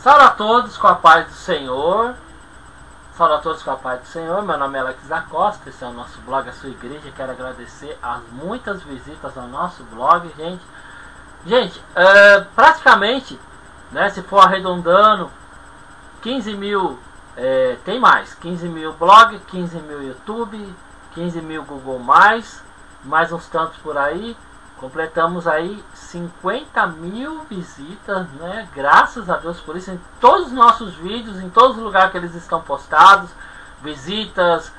Saúde a todos com a paz do Senhor. Saúde a todos com a paz do Senhor. Meu nome é Alex da Costa. Esse é o nosso blog, a sua igreja. Quero agradecer as muitas visitas ao nosso blog, gente. Praticamente, né, se for arredondando, 15 mil, tem mais, 15 mil blog, 15 mil YouTube, 15 mil Google+, mais uns tantos por aí. Completamos aí 50 mil visitas, né? Graças a Deus por isso, em todos os nossos vídeos, em todos os lugares que eles estão postados, visitas,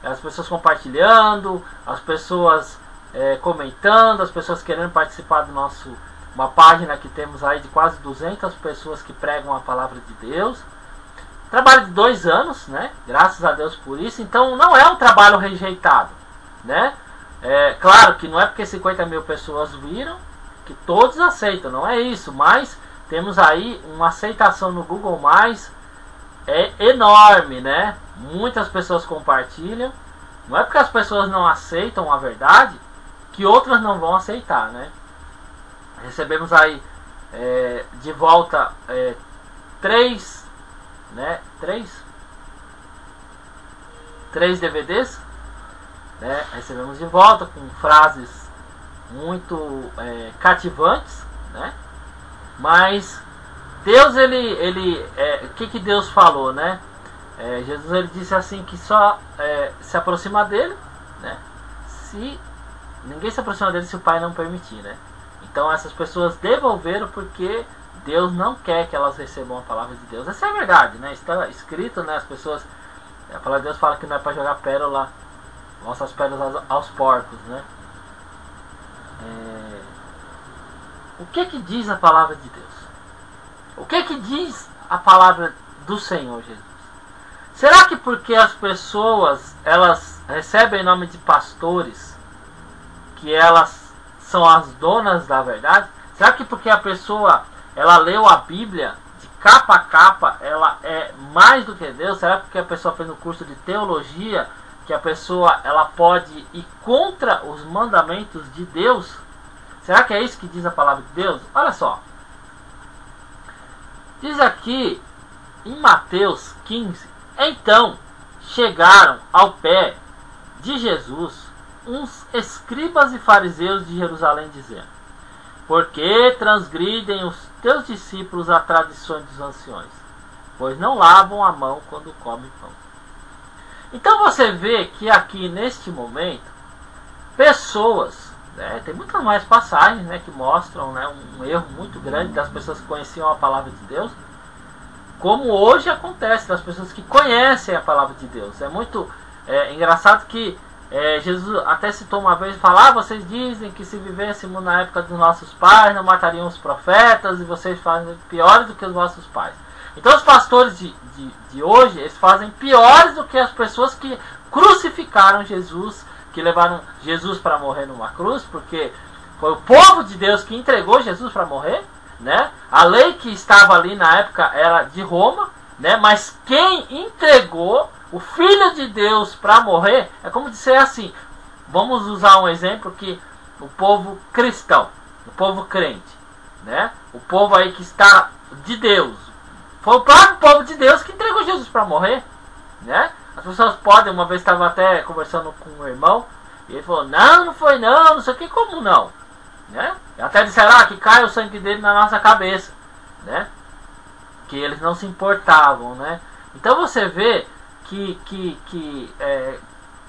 as pessoas compartilhando, as pessoas comentando, as pessoas querendo participar do nosso, uma página que temos aí de quase 200 pessoas que pregam a palavra de Deus. Trabalho de 2 anos, né? Graças a Deus por isso. Então não é um trabalho rejeitado, né? Claro que não é porque 50 mil pessoas viram que todos aceitam, não é isso, mas temos aí uma aceitação no Google+, enorme, né? Muitas pessoas compartilham. Não é porque as pessoas não aceitam a verdade que outras não vão aceitar, né? Recebemos aí de volta 3 DVDs, né? Recebemos de volta com frases muito cativantes, né? Mas Deus, o que Deus falou, né? Jesus, ele disse assim que só se aproxima dele, né? Se ninguém se aproxima dele se o Pai não permitir, né? Então essas pessoas devolveram porque Deus não quer que elas recebam a palavra de Deus. Essa é a verdade, né? Está escrito, né? As pessoas, a palavra de Deus fala que não é para jogar pérola, nossas pérolas aos porcos, né? O que diz a palavra de Deus? O que diz a palavra do Senhor Jesus? Será que porque as pessoas, elas recebem o nome de pastores, que elas são as donas da verdade? Será que porque a pessoa, ela leu a Bíblia de capa a capa, ela é mais do que Deus? Será que porque a pessoa fez um curso de teologia, que a pessoa, ela pode ir contra os mandamentos de Deus? Será que é isso que diz a palavra de Deus? Olha só. Diz aqui em Mateus 15: então chegaram ao pé de Jesus uns escribas e fariseus de Jerusalém, dizendo: por que transgridem os teus discípulos a tradições dos anciões, pois não lavam a mão quando comem pão? Então você vê que aqui neste momento, pessoas, né, tem muitas mais passagens, né, que mostram, né, um erro muito grande das pessoas que conheciam a palavra de Deus, como hoje acontece das pessoas que conhecem a palavra de Deus. É muito engraçado que Jesus até citou uma vez e falou: vocês dizem que se vivêssemos na época dos nossos pais não matariam os profetas, e vocês fazem piores do que os nossos pais. Então os pastores de hoje, eles fazem piores do que as pessoas que crucificaram Jesus, que levaram Jesus para morrer numa cruz, porque foi o povo de Deus que entregou Jesus para morrer, né? A lei que estava ali na época era de Roma, né? Mas quem entregou o Filho de Deus para morrer, é como dizer assim, vamos usar um exemplo que o povo cristão, o povo crente, né? O povo aí que está de Deus, foi o próprio povo de Deus que entregou Jesus para morrer, né? As pessoas podem, uma vez estava até conversando com um irmão, e ele falou: não foi não sei o que, como não, né? Até disseram que cai o sangue dele na nossa cabeça, né? Que eles não se importavam, né? Então você vê que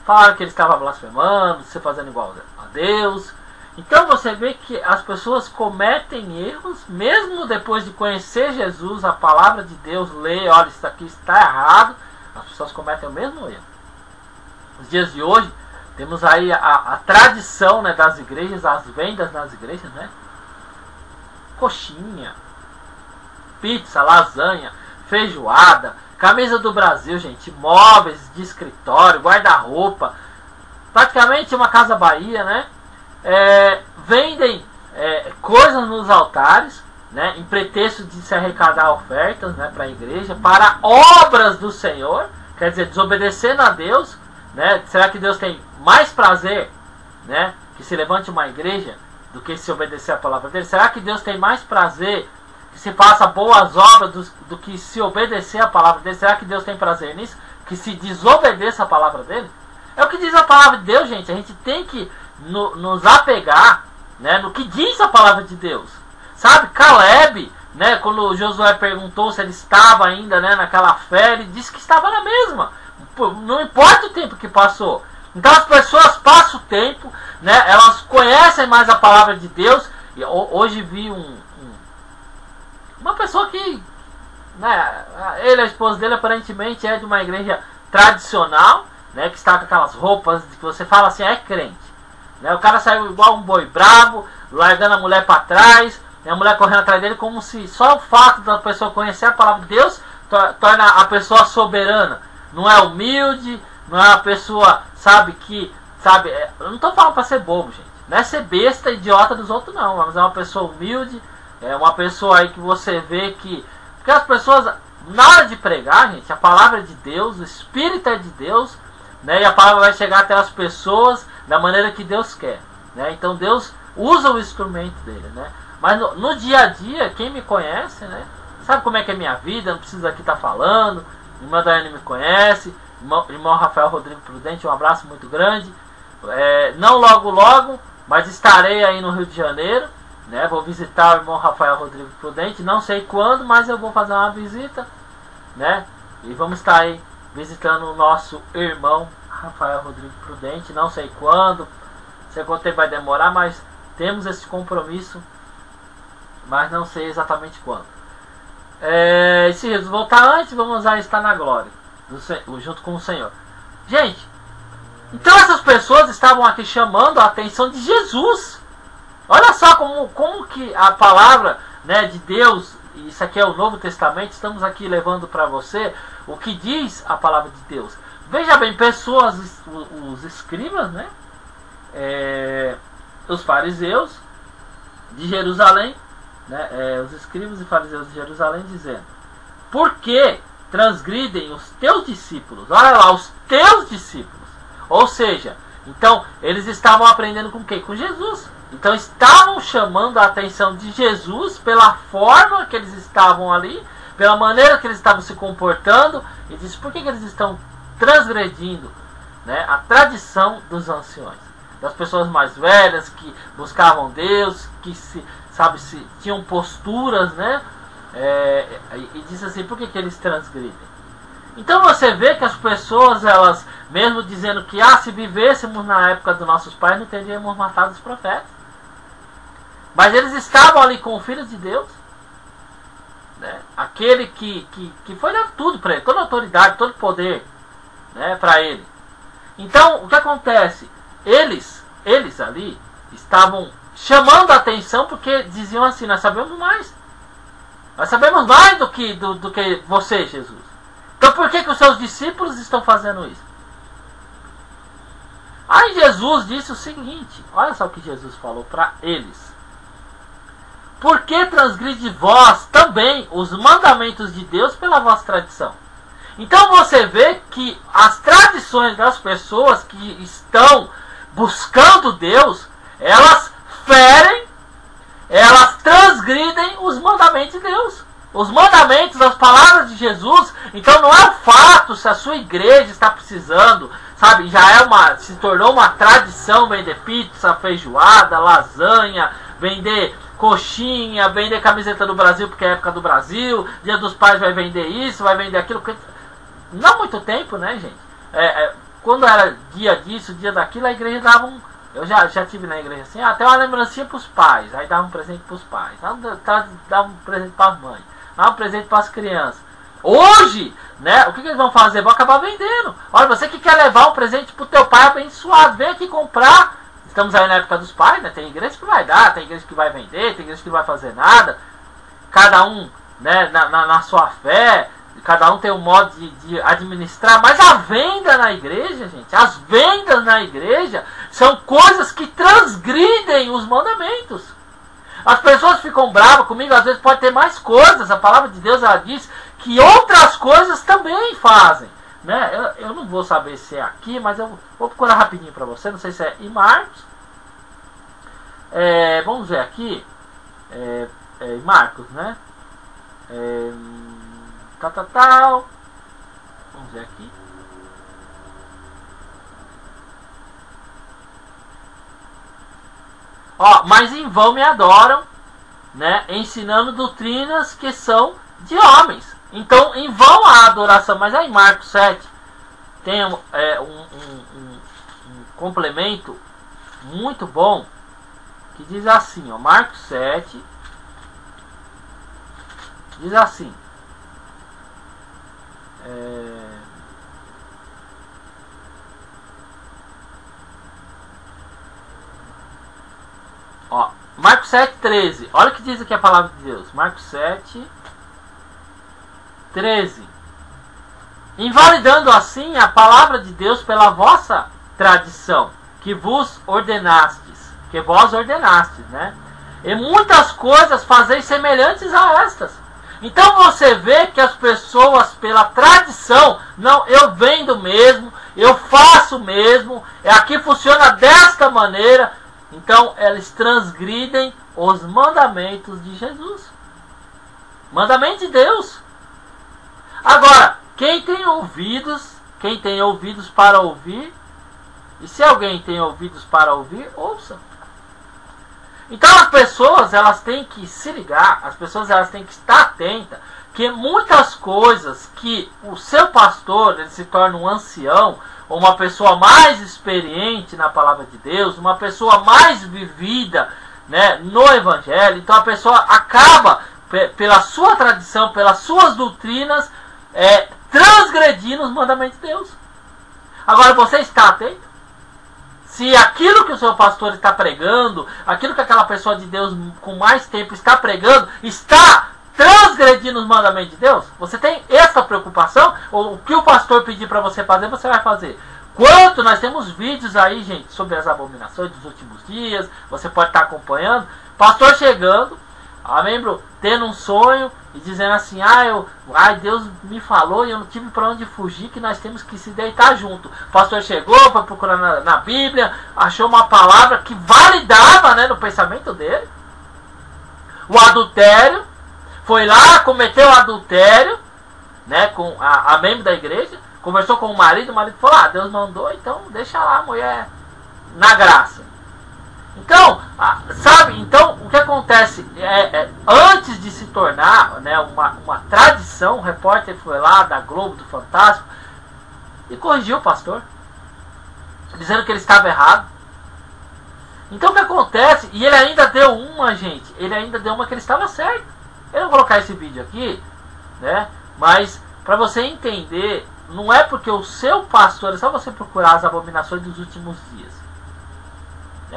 falaram que ele estava blasfemando, se fazendo igual a Deus. Então você vê que as pessoas cometem erros, mesmo depois de conhecer Jesus, a palavra de Deus, ler, olha, isso aqui está errado, as pessoas cometem o mesmo erro. Nos dias de hoje, temos aí a tradição, né, das igrejas, as vendas nas igrejas, né? Coxinha, pizza, lasanha, feijoada, camisa do Brasil, gente, móveis de escritório, guarda-roupa, praticamente uma Casa Bahia, né? Vendem coisas nos altares, né, em pretexto de se arrecadar ofertas, né, para a igreja, para obras do Senhor, quer dizer, desobedecendo a Deus, né? Será que Deus tem mais prazer, né, que se levante uma igreja do que se obedecer a palavra dele? Será que Deus tem mais prazer que se faça boas obras do que se obedecer a palavra dele. Será que Deus tem prazer nisso? Que se desobedeça a palavra dele? É o que diz a palavra de Deus, gente. A gente tem que nos apegar, né, no que diz a palavra de Deus. Sabe, Caleb, né, quando Josué perguntou se ele estava ainda, né, naquela fé, ele disse que estava na mesma. Não importa o tempo que passou. Então as pessoas passam o tempo, né, elas conhecem mais a palavra de Deus. E hoje vi uma pessoa que, né, ele e a esposa dele aparentemente é de uma igreja tradicional, né, que está com aquelas roupas que você fala assim, é crente, né? O cara saiu igual um boi bravo, largando a mulher para trás, e a mulher correndo atrás dele, como se só o fato da pessoa conhecer a palavra de Deus torna a pessoa soberana. Não é humilde, não é uma pessoa, sabe, eu não estou falando para ser bobo, gente, não é ser besta, idiota dos outros não, mas é uma pessoa humilde, é uma pessoa aí que você vê que, porque as pessoas, na hora de pregar, gente, a palavra é de Deus, o Espírito é de Deus, né, e a palavra vai chegar até as pessoas da maneira que Deus quer, né? Então Deus usa o instrumento dele, né? Mas no dia a dia, quem me conhece, né, sabe como é que é minha vida, não precisa aqui estar falando. Irmã Daiane me conhece, irmão Rafael Rodrigo Prudente, um abraço muito grande. Não logo, mas estarei aí no Rio de Janeiro, né? Vou visitar o irmão Rafael Rodrigo Prudente, não sei quando, mas eu vou fazer uma visita, né? E vamos estar aí visitando o nosso irmão Rafael Rodrigo Prudente, não sei quando, não sei quanto tempo vai demorar, mas temos esse compromisso, mas não sei exatamente quando. Se Jesus voltar antes, vamos lá estar na glória, junto com o Senhor. Gente, então essas pessoas estavam aqui chamando a atenção de Jesus. Olha só como que a palavra, né, de Deus, isso aqui é o Novo Testamento, estamos aqui levando para você o que diz a palavra de Deus. Veja bem, pessoas, os escribas, né, os fariseus de Jerusalém, né, os escribas e fariseus de Jerusalém dizendo: por que transgridem os teus discípulos? Olha lá, os teus discípulos. Ou seja, então eles estavam aprendendo com quem? Com Jesus. Então estavam chamando a atenção de Jesus pela forma que eles estavam ali, pela maneira que eles estavam se comportando, e disse: por que eles estão transgredindo, né, a tradição dos anciões, das pessoas mais velhas que buscavam Deus, que se tinham posturas, né? E disse assim: por que eles transgridem? Então você vê que as pessoas, elas, mesmo dizendo que se vivêssemos na época dos nossos pais, não teríamos matado os profetas. Mas eles estavam ali com o Filho de Deus, né? Aquele que foi dado tudo para ele, toda a autoridade, todo o poder, né, para ele. Então o que acontece? Eles ali estavam chamando a atenção porque diziam assim: nós sabemos mais. Nós sabemos mais do que você, Jesus. Então por que os seus discípulos estão fazendo isso? Aí Jesus disse o seguinte, olha só o que Jesus falou para eles: por que transgride vós também os mandamentos de Deus pela vossa tradição? Então você vê que as tradições das pessoas que estão buscando Deus, elas ferem, elas transgridem os mandamentos de Deus. Os mandamentos, as palavras de Jesus. Então não é o fato se a sua igreja está precisando, sabe, se tornou uma tradição vender pizza, feijoada, lasanha, vender coxinha, vender camiseta do Brasil porque é época do Brasil, Dia dos Pais vai vender isso, vai vender aquilo. Não há muito tempo, né, gente? Quando era dia disso, dia daquilo, a igreja dava eu já tive na igreja assim, até uma lembrancinha para os pais, aí dava um presente para os pais, dava um presente para as mães, dava um presente para as crianças. Hoje, né, o que eles vão fazer? Vão acabar vendendo. Olha, você que quer levar um presente para o teu pai abençoado, vem aqui comprar. Estamos aí na época dos pais, né? Tem igreja que vai dar, tem igreja que vai vender, tem igreja que não vai fazer nada. Cada um, né, na sua fé, cada um tem um modo de administrar. Mas a venda na igreja, gente, as vendas na igreja são coisas que transgridem os mandamentos. As pessoas ficam bravas comigo, às vezes pode ter mais coisas. A palavra de Deus, ela diz que outras coisas também fazem, né? Eu não vou saber se é aqui, mas eu vou procurar rapidinho para você. Não sei se é em Marcos. Vamos ver aqui. Em Marcos, né? tal. Vamos ver aqui. Ó, mas em vão me adoram, né? Ensinando doutrinas que são de homens. Então, em vão a adoração. Mas aí, Marcos 7 tem um complemento muito bom que diz assim, ó, Marcos 7 diz assim, ó, Marcos 7:13, olha o que diz aqui a palavra de Deus, Marcos 7:13, invalidando assim a palavra de Deus pela vossa tradição, que vos ordenastes, que vós ordenastes, né? E muitas coisas fazeis semelhantes a estas. Então você vê que as pessoas, pela tradição, não, eu vendo mesmo, eu faço mesmo, aqui funciona desta maneira. Então eles transgridem os mandamentos de Jesus. Mandamento de Deus. Agora, quem tem ouvidos para ouvir, e se alguém tem ouvidos para ouvir, ouça. Então as pessoas, elas têm que se ligar, as pessoas, elas têm que estar atentas, que muitas coisas que o seu pastor, ele se torna um ancião, ou uma pessoa mais experiente na palavra de Deus, uma pessoa mais vivida, né, no evangelho, então a pessoa acaba, pela sua tradição, pelas suas doutrinas, transgredindo os mandamentos de Deus. Agora, você está atento? Se aquilo que o seu pastor está pregando, aquilo que aquela pessoa de Deus com mais tempo está pregando, está transgredindo os mandamentos de Deus? Você tem essa preocupação? Ou o que o pastor pedir para você fazer, você vai fazer? Quanto nós temos vídeos aí, gente, sobre as abominações dos últimos dias, você pode estar acompanhando, pastor chegando, a membro tendo um sonho e dizendo assim, Deus me falou e eu não tive para onde fugir, que nós temos que se deitar junto. O pastor chegou, foi procurar na Bíblia, achou uma palavra que validava, né, no pensamento dele. O adultério, foi lá, cometeu adultério, né, com a membro da igreja, conversou com o marido falou, Deus mandou, então deixa lá a mulher na graça. Então, sabe, então o que acontece antes de se tornar, né, uma tradição, o repórter foi lá da Globo, do Fantástico, e corrigiu o pastor, dizendo que ele estava errado. Então o que acontece, e ele ainda deu uma, gente, ele ainda deu uma que ele estava certo. Eu não vou colocar esse vídeo aqui, né, mas para você entender, não é porque o seu pastor, é só você procurar as abominações dos últimos dias.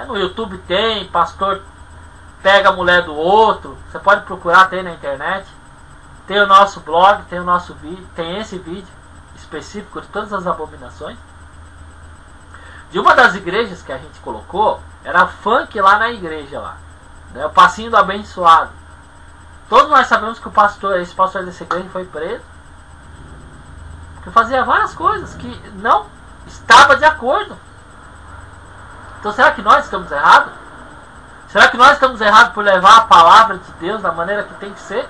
No YouTube tem, pastor pega a mulher do outro, você pode procurar, tem na internet. Tem o nosso blog, tem o nosso vídeo, tem esse vídeo específico de todas as abominações. De uma das igrejas que a gente colocou, era funk lá na igreja lá, né, o passinho do abençoado. Todos nós sabemos que esse pastor dessa igreja foi preso, porque fazia várias coisas que não estava de acordo. Então será que nós estamos errados? Será que nós estamos errados por levar a palavra de Deus da maneira que tem que ser?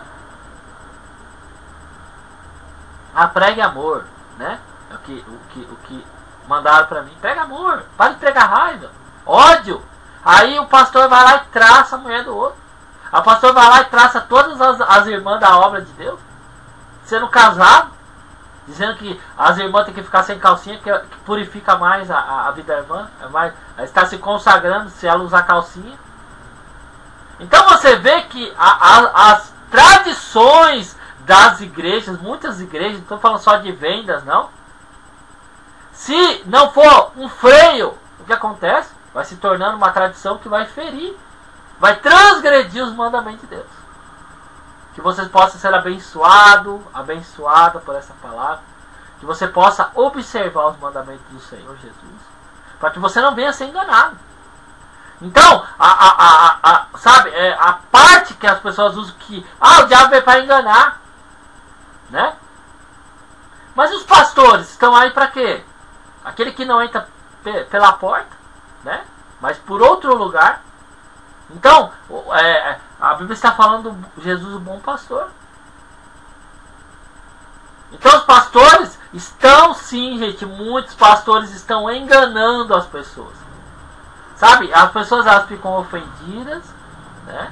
Pregue amor, né? O que mandaram para mim. Prega amor, para de pregar raiva, ódio. Aí o pastor vai lá e traça a mulher do outro. O pastor vai lá e traça todas as irmãs da obra de Deus, sendo casado, dizendo que as irmãs têm que ficar sem calcinha, que purifica mais a vida da irmã, está se consagrando se ela usar calcinha. Então você vê que as tradições das igrejas, muitas igrejas, não estou falando só de vendas, não. Se não for um freio, o que acontece? Vai se tornando uma tradição que vai ferir, vai transgredir os mandamentos de Deus. Que você possa ser abençoada por essa palavra. Que você possa observar os mandamentos do Senhor Jesus. Para que você não venha ser enganado. Então, sabe, a parte que as pessoas usam que o diabo veio para enganar, né? Mas os pastores estão aí para quê? Aquele que não entra pela porta, né? Mas por outro lugar. Então, a Bíblia está falando de Jesus, o bom pastor. Então os pastores estão sim, gente, muitos pastores estão enganando as pessoas. Sabe, as pessoas elas ficam ofendidas, né?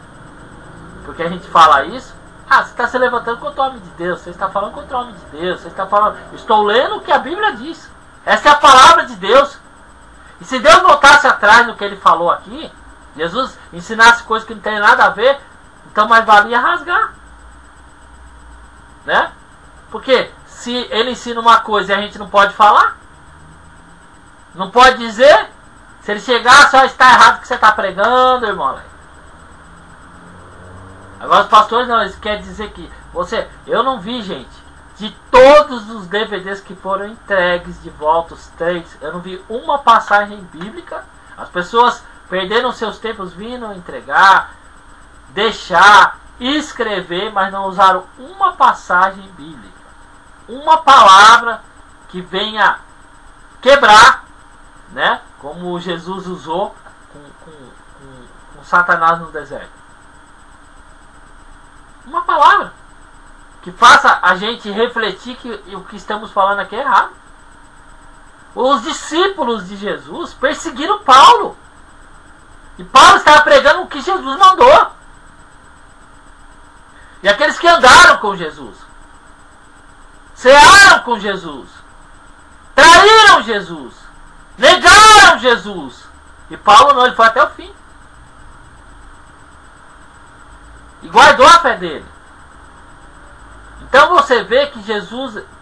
Porque a gente fala isso. Ah, você está se levantando contra o homem de Deus, você está falando contra o homem de Deus, você está falando... Estou lendo o que a Bíblia diz. Essa é a palavra de Deus. E se Deus voltasse atrás no que ele falou aqui, Jesus ensinasse coisas que não tem nada a ver, então mais valia rasgar. Né? Porque se ele ensina uma coisa e a gente não pode falar, não pode dizer, se ele chegar só está errado o que você está pregando, irmão. Agora os pastores não, eles querem dizer que você... Eu não vi, gente, de todos os DVDs que foram entregues de volta, os 3, eu não vi uma passagem bíblica. As pessoas perderam seus tempos vindo entregar, deixar, escrever, mas não usaram uma passagem bíblica. Uma palavra que venha quebrar, né? Como Jesus usou com Satanás no deserto. Uma palavra que faça a gente refletir que o que estamos falando aqui é errado. Os discípulos de Jesus perseguiram Paulo. E Paulo estava pregando o que Jesus mandou. E aqueles que andaram com Jesus, cearam com Jesus, traíram Jesus, negaram Jesus. E Paulo não, ele foi até o fim. E guardou a fé dele. Então você vê que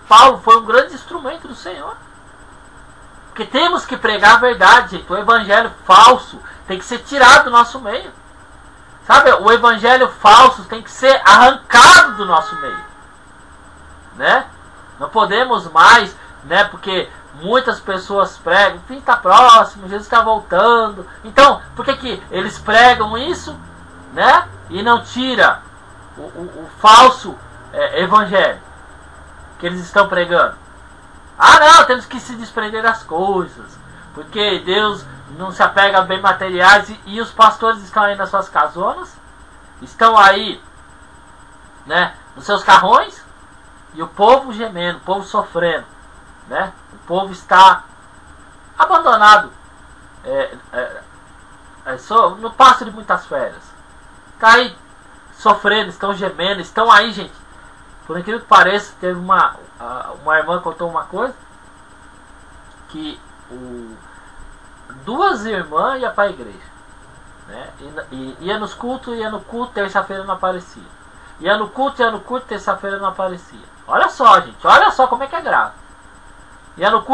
Paulo foi um grande instrumento do Senhor. Porque temos que pregar a verdade, gente. O evangelho falso tem que ser tirado do nosso meio. Sabe, o evangelho falso tem que ser arrancado do nosso meio. Né? Não podemos mais, né? Porque muitas pessoas pregam, o fim está próximo, Jesus está voltando. Então, por que eles pregam isso, né? E não tira o falso evangelho que eles estão pregando? Ah, não, temos que se desprender das coisas, porque Deus não se apega a bens materiais. E os pastores estão aí nas suas casonas, estão aí, né, nos seus carrões, e o povo gemendo, o povo sofrendo, né? O povo está abandonado no passo de muitas férias. Está aí sofrendo, estão gemendo, estão aí, gente. Por incrível que pareça, teve uma irmã contou uma coisa, que duas irmãs iam para a igreja, né? Ia nos cultos, ia no culto, terça-feira não aparecia. Ia no culto, terça-feira não aparecia. Olha só, gente, olha só como é que é grave. Ia no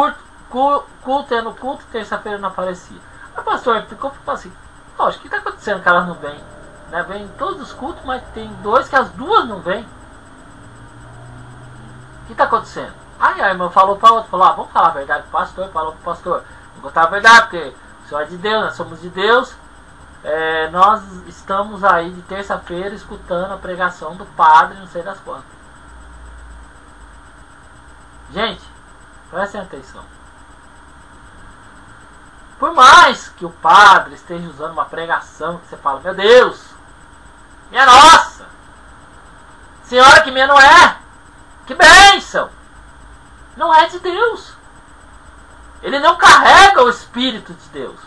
ia no culto, terça-feira não aparecia. O pastor ficou assim, poxa, o que está acontecendo que elas não vêm? Né? Vem em todos os cultos, mas tem 2 que as 2 não vêm. O que está acontecendo? Aí a irmã falou para outra, falou, vamos falar a verdade pro pastor. Falou pro pastor, vamos contar a verdade, porque o Senhor é de Deus, nós somos de Deus. Nós estamos aí de terça-feira escutando a pregação do padre, não sei das quantas. Gente, prestem atenção. Por mais que o padre esteja usando uma pregação que você fala, meu Deus, minha nossa, senhora que minha não é, que bênção, não é de Deus. Ele não carrega o Espírito de Deus,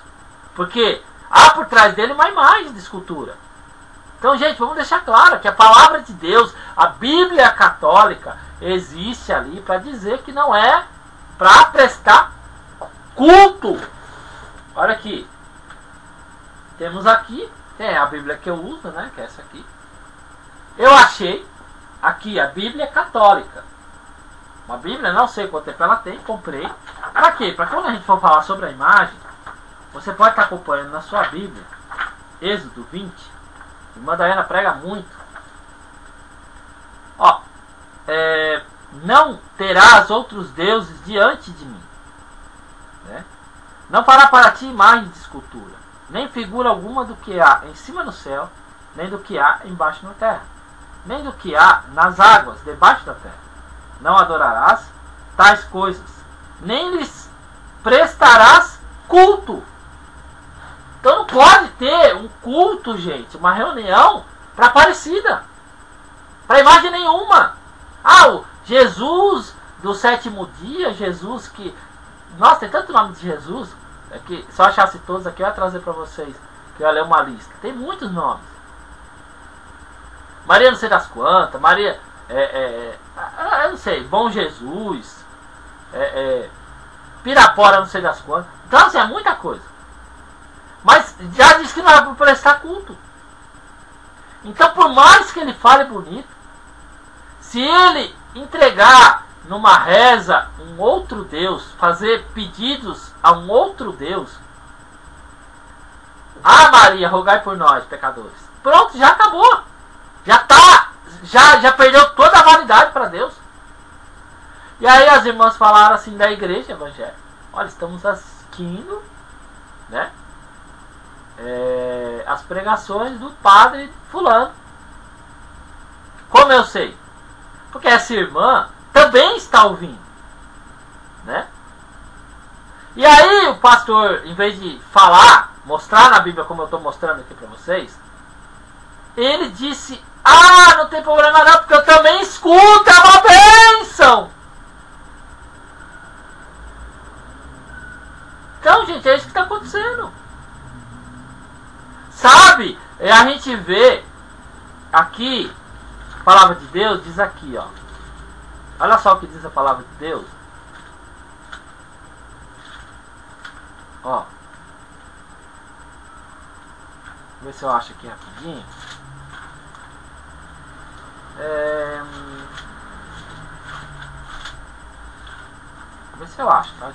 porque há por trás dele uma imagem de escultura. Então, gente, vamos deixar claro que a palavra de Deus, a Bíblia católica, existe ali para dizer que não é para prestar culto. Olha aqui. Temos aqui, tem a Bíblia que eu uso, né, que é essa aqui. Eu achei aqui a Bíblia católica. Uma Bíblia, não sei quanto tempo ela tem, comprei. Para quê? Para quando a gente for falar sobre a imagem, você pode estar acompanhando na sua Bíblia, Êxodo 20. A irmã Daiana prega muito. Ó, não terás outros deuses diante de mim, né? Não fará para ti imagem de escultura, nem figura alguma do que há em cima no céu, nem do que há embaixo na terra, nem do que há nas águas debaixo da terra. Não adorarás tais coisas, nem lhes prestarás culto. Então não pode ter um culto, gente, uma reunião para Aparecida, para imagem nenhuma. Jesus do sétimo dia, Jesus que... Nossa, tem tanto nome de Jesus, que se eu achasse todos aqui eu ia trazer para vocês, que eu ia ler uma lista. Tem muitos nomes. Maria não sei das quantas, Maria... eu não sei, Bom Jesus, Pirapora não sei das quantas. Então assim, é muita coisa. Mas já disse que não é para prestar culto. Então por mais que ele fale bonito, se ele entregar numa reza um outro Deus, fazer pedidos a um outro Deus, Maria, rogai por nós, pecadores. Pronto, já acabou. Já perdeu toda a validade para Deus. E aí as irmãs falaram assim da igreja evangélica: olha, estamos assistindo, né, as pregações do padre fulano. Como eu sei? Porque essa irmã também está ouvindo, né? E aí o pastor, em vez de falar, mostrar na Bíblia como eu estou mostrando aqui para vocês, ele disse: não tem problema não, porque eu também escuto, é uma bênção. Então, gente, é isso que está acontecendo. Sabe? A gente vê aqui, a palavra de Deus diz aqui, ó. Olha só o que diz a palavra de Deus. Ó. Vou ver se eu acho aqui rapidinho. Vou ver se eu acho, tá?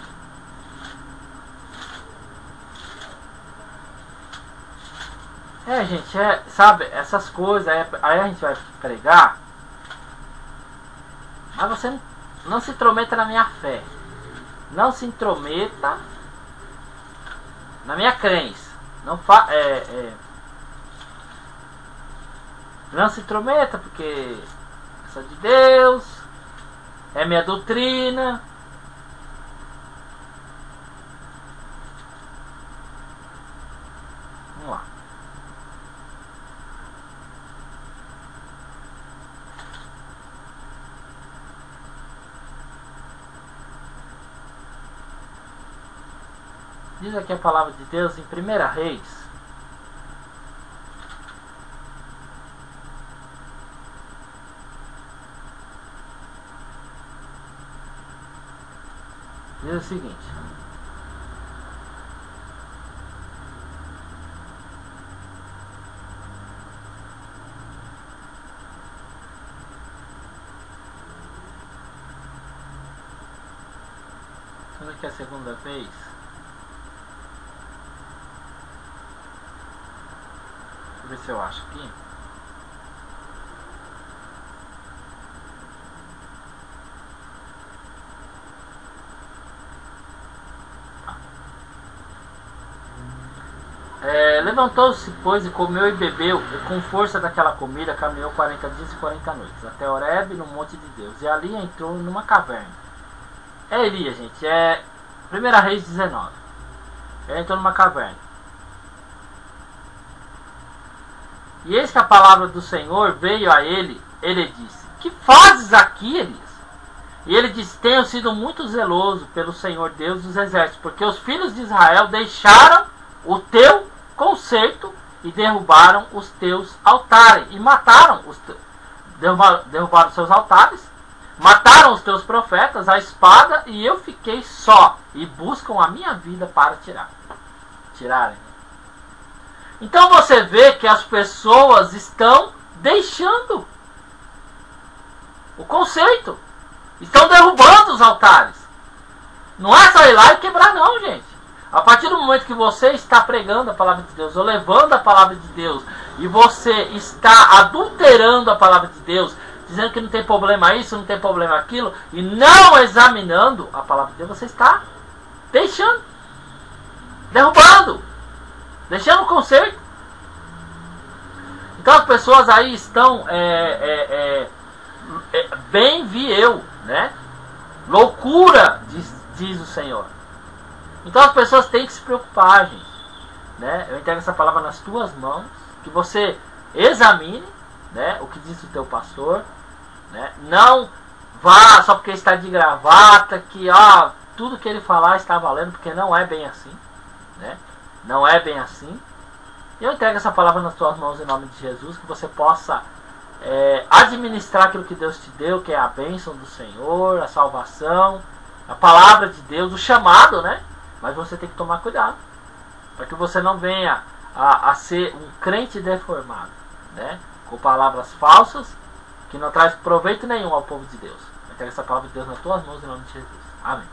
Gente, sabe, essas coisas, aí a gente vai pregar, mas você não se intrometa na minha fé, não se intrometa na minha crença, não se intrometa, porque eu sou de Deus, é minha doutrina. Vamos lá. Diz aqui a palavra de Deus em 1 Reis. Diz o seguinte: quando é que é a segunda vez? Deixa eu ver se eu acho aqui. Levantou-se, pois, e comeu e bebeu, e com força daquela comida caminhou 40 dias e 40 noites, até Horebe, no monte de Deus, e ali entrou numa caverna. Elias, gente, 1 Reis 19. Ele entrou numa caverna. E eis que a palavra do Senhor veio a ele disse: que fazes aqui, Elias? E ele disse: tenho sido muito zeloso pelo Senhor Deus dos exércitos, porque os filhos de Israel deixaram o teu concerto e derrubaram os teus altares, e mataram derrubaram os seus altares, mataram os teus profetas à espada, e eu fiquei só, e buscam a minha vida para tirarem. Então você vê que as pessoas estão deixando o conceito, estão derrubando os altares. Não é só ir lá e quebrar não, gente. A partir do momento que você está pregando a palavra de Deus, ou levando a palavra de Deus, e você está adulterando a palavra de Deus, dizendo que não tem problema isso, não tem problema aquilo, e não examinando a palavra de Deus, você está deixando, derrubando, deixando o conserto. Então as pessoas aí estão, bem vi eu, né? Loucura, diz o Senhor. Então as pessoas têm que se preocupar, gente, né? Eu entrego essa palavra nas tuas mãos, que você examine, né, o que diz o teu pastor, né? Não vá só porque está de gravata, que ó, tudo que ele falar está valendo, porque não é bem assim, né? Não é bem assim. E eu entrego essa palavra nas tuas mãos em nome de Jesus, que você possa administrar aquilo que Deus te deu, que é a bênção do Senhor, a salvação, a palavra de Deus, o chamado, né? Mas você tem que tomar cuidado, para que você não venha a ser um crente deformado, né? Com palavras falsas, que não traz proveito nenhum ao povo de Deus. Eu entrego essa palavra de Deus nas tuas mãos em nome de Jesus. Amém.